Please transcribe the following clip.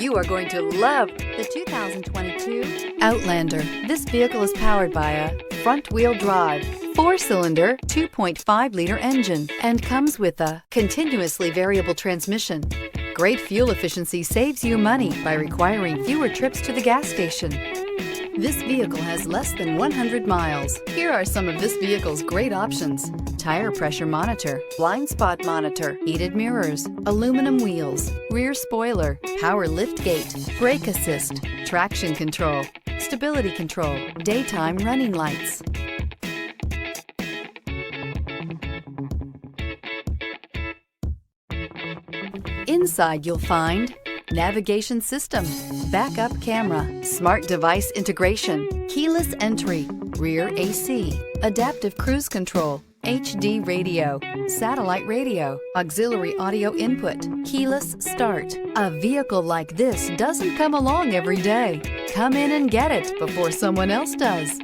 You are going to love the 2022 Outlander. This vehicle is powered by a front-wheel drive, 4-cylinder, 2.5-liter engine, and comes with a continuously variable transmission. Great fuel efficiency saves you money by requiring fewer trips to the gas station. This vehicle has less than 100 miles. Here are some of this vehicle's great options: tire pressure monitor, blind spot monitor, heated mirrors, aluminum wheels, rear spoiler, power liftgate, brake assist, traction control, stability control, daytime running lights. Inside you'll find navigation system, backup camera, smart device integration, keyless entry, rear AC, adaptive cruise control, HD radio, satellite radio, auxiliary audio input, keyless start. A vehicle like this doesn't come along every day. Come in and get it before someone else does.